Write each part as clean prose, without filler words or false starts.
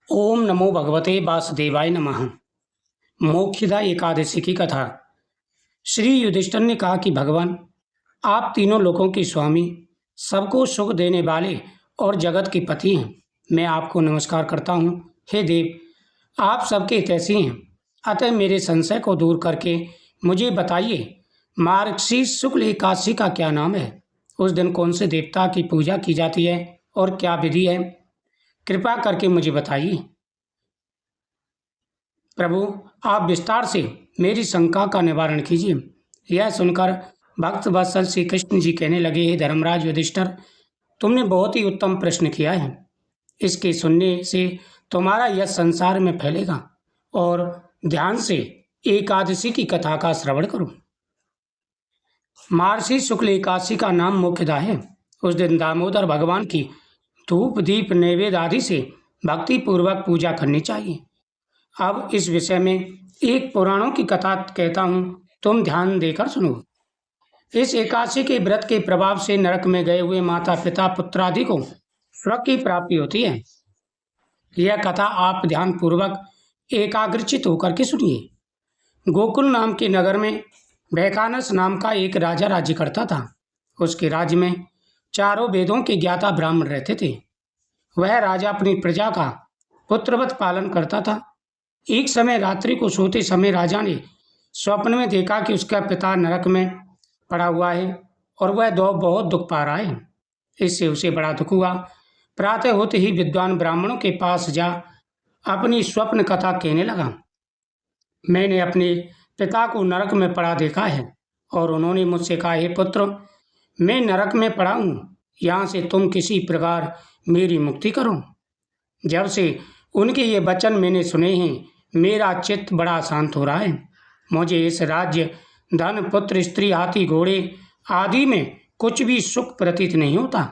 ओम नमो भगवते वासुदेवाय नमः। मोक्षदा एकादशी की कथा। श्री युधिष्ठिर ने कहा कि भगवान, आप तीनों लोकों के स्वामी, सबको सुख देने वाले और जगत के पति हैं। मैं आपको नमस्कार करता हूँ। हे देव, आप सबके हितैषी हैं, अतः मेरे संशय को दूर करके मुझे बताइए, मार्गशीर्ष शुक्ल एकादशी का क्या नाम है? उस दिन कौन से देवता की पूजा की जाती है और क्या विधि है? कृपा करके मुझे बताइए। प्रभु, आप विस्तार से मेरी शंका का निवारण कीजिए। यह सुनकर भक्त वत्सल श्री कृष्ण जी कहने लगे, हे धर्मराज युधिष्ठिर, तुमने बहुत ही उत्तम प्रश्न किया है। इसके सुनने से तुम्हारा यश संसार में फैलेगा और ध्यान से एकादशी की कथा का श्रवण करो। मार्गशीर्ष शुक्ल एकादशी का नाम मोक्षदा है। उस दिन दामोदर भगवान की धूप दीप नैवेद्य आदि से भक्ति पूर्वक पूजा करनी चाहिए। अब इस विषय में एक पुराणों की कथा कहता हूँ, तुम ध्यान देकर सुनो। इस एकादशी के व्रत के प्रभाव से नरक में गए हुए माता पिता पुत्रादि को स्वर्ग की प्राप्ति होती है। यह कथा आप ध्यान पूर्वक एकाग्रचित होकर के सुनिए। गोकुल नाम के नगर में वैखानस नाम का एक राजा राज्य करता था। उसके राज्य में चारों वेदों के ज्ञाता ब्राह्मण रहते थे। वह राजा अपनी प्रजा का पुत्रवत पालन करता था। एक समय रात्रि को सोते समय राजा ने स्वप्न में देखा कि उसका पिता नरक में पड़ा हुआ है और वह बहुत दुख पा रहा है। इससे उसे बड़ा दुख हुआ। प्रातः होते ही विद्वान ब्राह्मणों के पास जा अपनी स्वप्न कथा कहने लगा। मैंने अपने पिता को नरक में पड़ा देखा है और उन्होंने मुझसे कहा, हे पुत्र, मैं नरक में पड़ा हूँ, यहाँ से तुम किसी प्रकार मेरी मुक्ति करो। जब से उनके ये वचन मैंने सुने हैं, मेरा चित्त बड़ा शांत हो रहा है। मुझे इस राज्य, धन, पुत्र, स्त्री, हाथी, घोड़े आदि में कुछ भी सुख प्रतीत नहीं होता।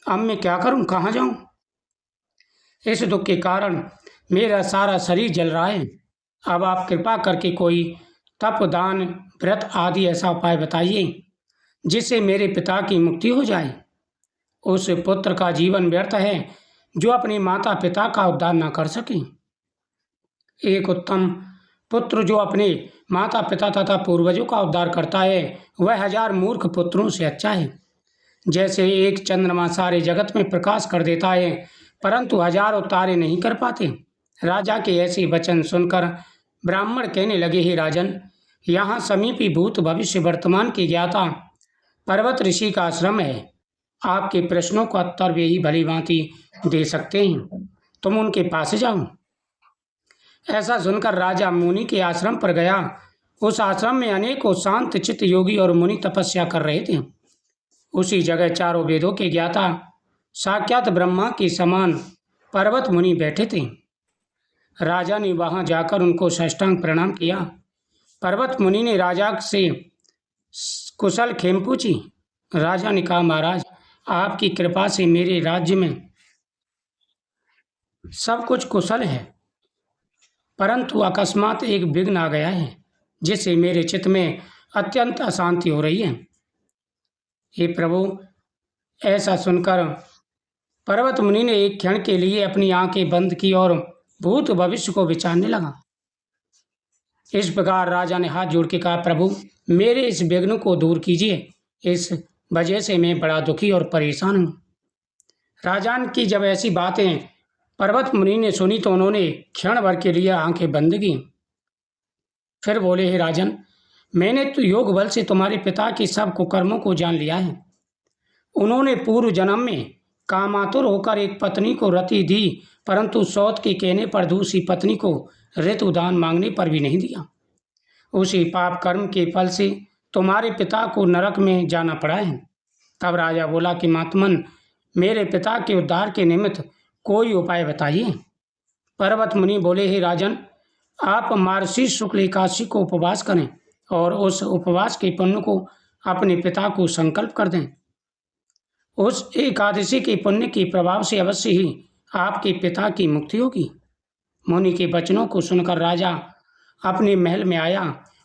अब मैं क्या करूं, कहाँ जाऊं? इस दुख के कारण मेरा सारा शरीर जल रहा है। अब आप कृपा करके कोई तप, दान, व्रत आदि ऐसा उपाय बताइए जिससे मेरे पिता की मुक्ति हो जाए। उस पुत्र का जीवन व्यर्थ है जो अपने माता पिता का उद्धार न कर सके। एक उत्तम पुत्र जो अपने माता पिता तथा पूर्वजों का उद्धार करता है, वह 1000 मूर्ख पुत्रों से अच्छा है। जैसे एक चंद्रमा सारे जगत में प्रकाश कर देता है, परंतु हजारों तारे नहीं कर पाते। राजा के ऐसे वचन सुनकर ब्राह्मण कहने लगे, हे राजन, यहाँ समीपी भूत भविष्य वर्तमान के ज्ञाता पर्वत ऋषि का आश्रम है। आपके प्रश्नों का उत्तर वे ही भली भांति दे सकते हैं। तुम उनके पास जाओ। ऐसा सुनकर राजा मुनि के आश्रम पर गया। उस आश्रम में अनेकों शांत चित्त योगी और मुनि तपस्या कर रहे थे। उसी जगह चारों वेदों के ज्ञाता साक्षात ब्रह्मा के समान पर्वत मुनि बैठे थे। राजा ने वहां जाकर उनको साष्टांग प्रणाम किया। पर्वत मुनि ने राजा से कुशल खेम पूछी। राजा ने कहा, महाराज, आपकी कृपा से मेरे राज्य में सब कुछ कुशल है, परंतु अकस्मात एक विघ्न आ गया है जिससे मेरे चित्त में अत्यंत अशांति हो रही है। हे प्रभु, ऐसा सुनकर पर्वत मुनि ने एक क्षण के लिए अपनी आंखें बंद की और भूत भविष्य को विचारने लगा। इस प्रकार राजा ने हाथ जोड़ के कहा, प्रभु, मेरे इस विघ्न को दूर कीजिए। इस वजह से मैं बड़ा दुखी और परेशान हूँ। राजा की जब ऐसी बातें पर्वत मुनि ने सुनी तो उन्होंने क्षण भर के लिए आंखें बंद की। फिर बोले, हे राजन, मैंने तो योग बल से तुम्हारे पिता के सब कुकर्मों को जान लिया है। उन्होंने पूर्व जन्म में कामातुर होकर एक पत्नी को रति दी, परंतु सौत के कहने पर दूसरी पत्नी को ऋतुदान मांगने पर भी नहीं दिया। उसी पाप कर्म के फल से तुम्हारे पिता को नरक में जाना पड़ा है। तब राजा बोला कि महात्मन, मेरे पिता के उद्धार के निमित्त कोई उपाय बताइए। पर्वत मुनि बोले, हे राजन, आप मार्गशीर्ष शुक्ल एकादशी को उपवास करें और उस उपवास के पुण्य को अपने पिता को संकल्प कर दें। उस एकादशी के पुण्य के प्रभाव से अवश्य ही आपके पिता की मुक्ति होगी। मुनि के वचनों को सुनकर राजा अपने महल में आया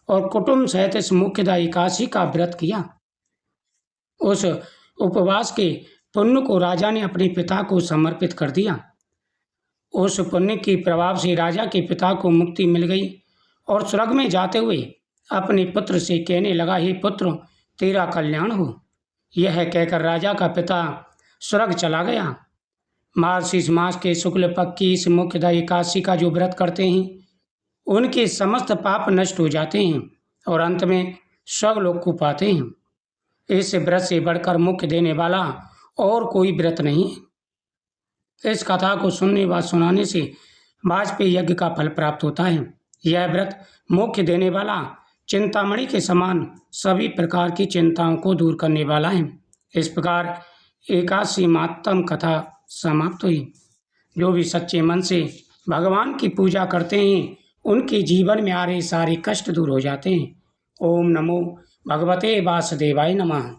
और कुटुंब सहित इस मुख्यदा एकादशी का व्रत किया। उस उपवास के पुण्य को राजा ने अपने पिता को समर्पित कर दिया। उस पुण्य के प्रभाव से राजा के पिता को मुक्ति मिल गई और स्वर्ग में जाते हुए अपने पुत्र से कहने लगा, हे पुत्र, तेरा कल्याण हो। यह कहकर राजा का पिता स्वर्ग चला गया। मार्गशीर्ष मास के शुक्ल पक्ष की इस मुख्यदा एकादशी का जो व्रत करते हैं उनके समस्त पाप नष्ट हो जाते हैं और अंत में स्वर्गलोक को पाते हैं। इस व्रत से बढ़कर मुख्य देने वाला और कोई व्रत नहीं है। इस कथा को सुनने व सुनाने से वाजपेयी यज्ञ का फल प्राप्त होता है। यह व्रत मोक्ष देने वाला, चिंतामणि के समान सभी प्रकार की चिंताओं को दूर करने वाला है। इस प्रकार एकादशी मातम कथा समाप्त हुई। जो भी सच्चे मन से भगवान की पूजा करते हैं उनके जीवन में आ रहे सारे कष्ट दूर हो जाते हैं। ओम नमो भगवते वासुदेवाय नमः।